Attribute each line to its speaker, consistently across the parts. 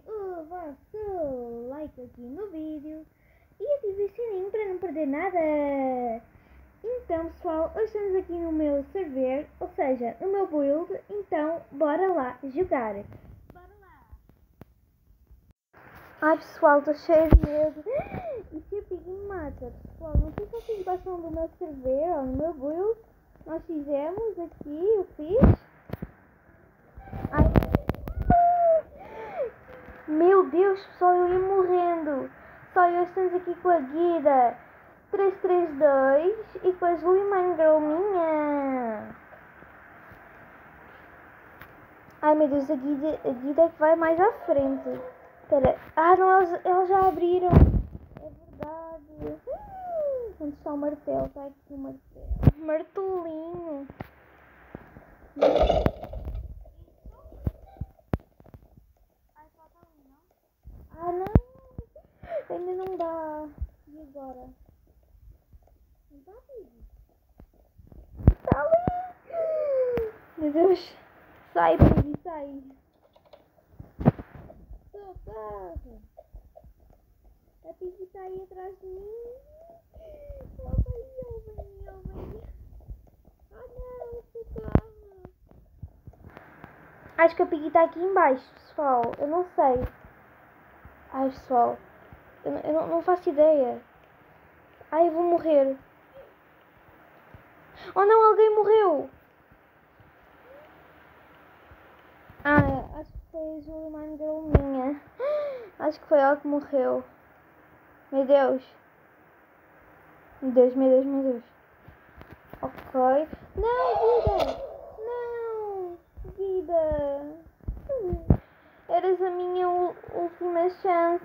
Speaker 1: o vosso like aqui no vídeo e ativem o sininho para não perder nada. Então pessoal, hoje estamos aqui no meu server, ou seja, no meu build, então bora lá jogar. Bora lá! Ai pessoal, estou cheia de medo. E se a Piggy me mata? Pessoal, não sei se vocês gostam do meu server ou do meu build. Nós fizemos aqui, eu fiz. Ai. Meu Deus pessoal, eu ia morrendo. Só hoje estamos aqui com a Guida 332 e com a Julie Girl minha. Ai meu Deus, a Guida é que vai mais à frente. Espera, não, eles já abriram. É verdade. Onde está o martelo? Está aqui o martelo. Martelinho. Não. Ainda não dá. E agora? Não está vivo. Está ali. Meu Deus. Sai, Piggy, sai. Socorro. A Piggy está aí atrás de mim. Oh, vem. Oh, não, socorro. Acho que a Piggy está aqui embaixo, pessoal. Eu não sei. Ai, pessoal. Eu não faço ideia. Ai, eu vou morrer. Oh, não, alguém morreu. Acho que foi a Julie Girl minha. Acho que foi ela que morreu. Meu Deus. Meu Deus. Ok. Não, Guida. Eras a minha última chance.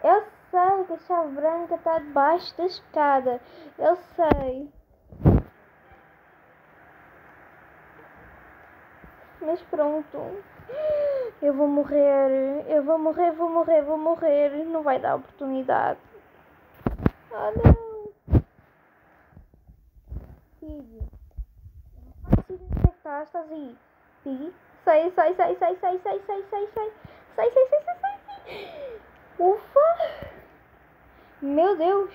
Speaker 1: Eu sei que a chave branca está debaixo da escada. Eu sei. Mas pronto. Eu vou morrer. Vou morrer. Não vai dar oportunidade. Oh não. Piggy. Eu não faço ideia onde é que estás. Estás aí. Piggy. Sai. Ufa. Meu Deus.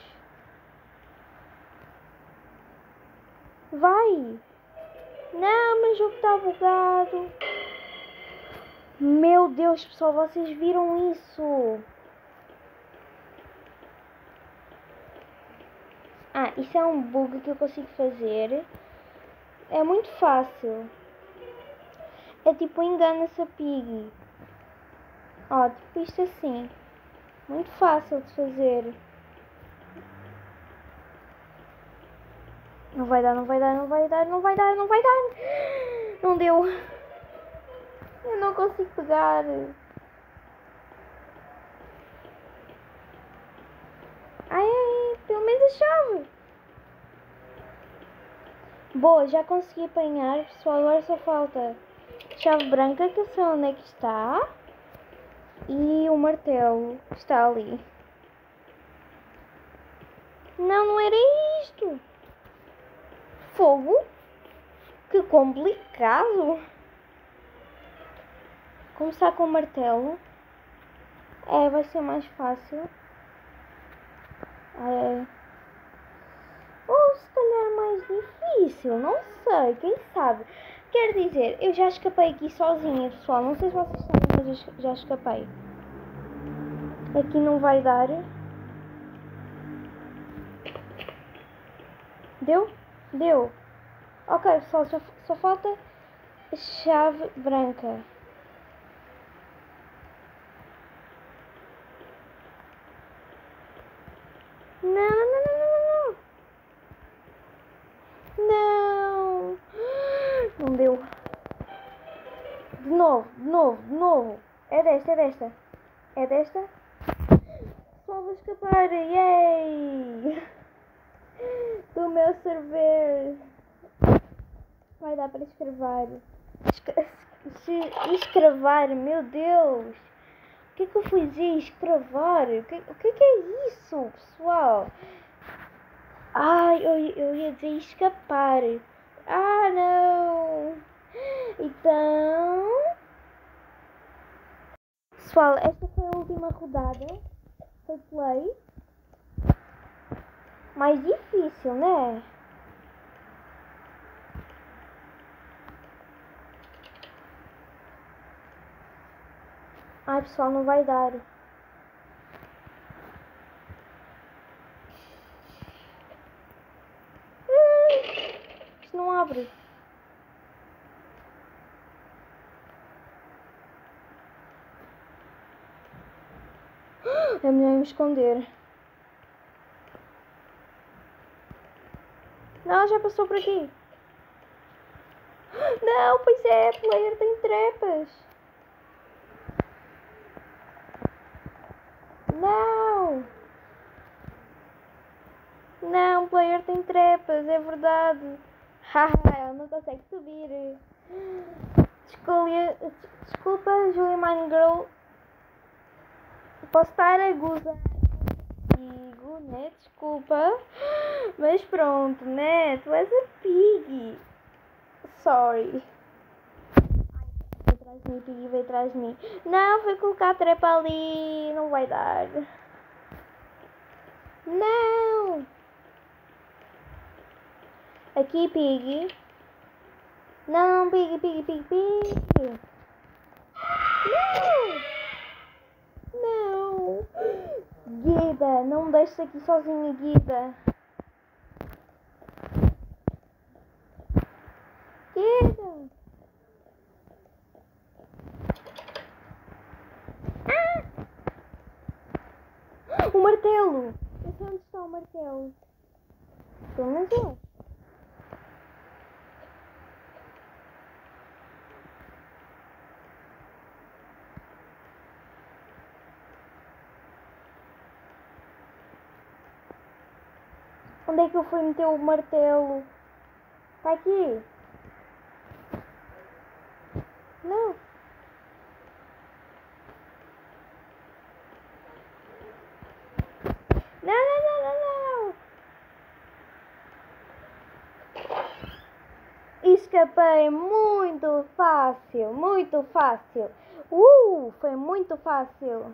Speaker 1: Vai. Não, meu jogo está bugado. Meu Deus, pessoal, vocês viram isso? Isso é um bug que eu consigo fazer. É muito fácil. É tipo, engana-se a Piggy. Ó, tipo isto assim. Muito fácil de fazer. Não vai dar. Não deu. Eu não consigo pegar. Ai, pelo menos a chave. Boa, já consegui apanhar, pessoal. Agora só falta chave branca, que eu sei onde é que está. E o martelo está ali. Não era isto. Fogo? Que complicado. Começar com o martelo. Vai ser mais fácil. Ou se calhar mais difícil, não sei, quem sabe. Quer dizer, eu já escapei aqui sozinha, pessoal. Não sei se vocês sabem, mas eu já escapei. Aqui não vai dar. Deu. Ok, pessoal, só falta a chave branca. Não deu. De novo. É desta. Só vou escapar. Yay! Do meu server. Vai dar para escrever. Escrever, meu Deus. O que é que eu fui dizer? Escrever. O que é isso, pessoal? Eu ia dizer escapar. Não. E Então... Pessoal, esta foi a última rodada. Foi play. Mais difícil, né? Ai, pessoal, não vai dar. Isto não abre. É melhor me esconder. Não, já passou por aqui. Não, pois é, player tem trepas. Não. Não, player tem trepas, é verdade. Haha, ela não consegue subir. Desculpa, Julie Mine Girl. Posso estar a gozar contigo, né? Desculpa. Mas pronto, né? Tu és a Piggy. Sorry. Vai atrás de mim, Piggy, vai atrás de mim. Não, foi colocar a trepa ali. Não vai dar. Não. Aqui, Piggy. Não, Piggy, Piggy, Piggy, Piggy. Não. Não. Guida, não me deixes aqui sozinha, Guida. Guida. O martelo. Eu sei onde está o martelo. Pelo menos eu. Onde é que eu fui meter o martelo? Está aqui. Não. Não, não, não, não, não. Escapei muito fácil, muito fácil. Foi muito fácil.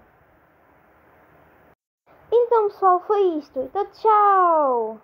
Speaker 1: Então, pessoal, foi isto. Então, tchau.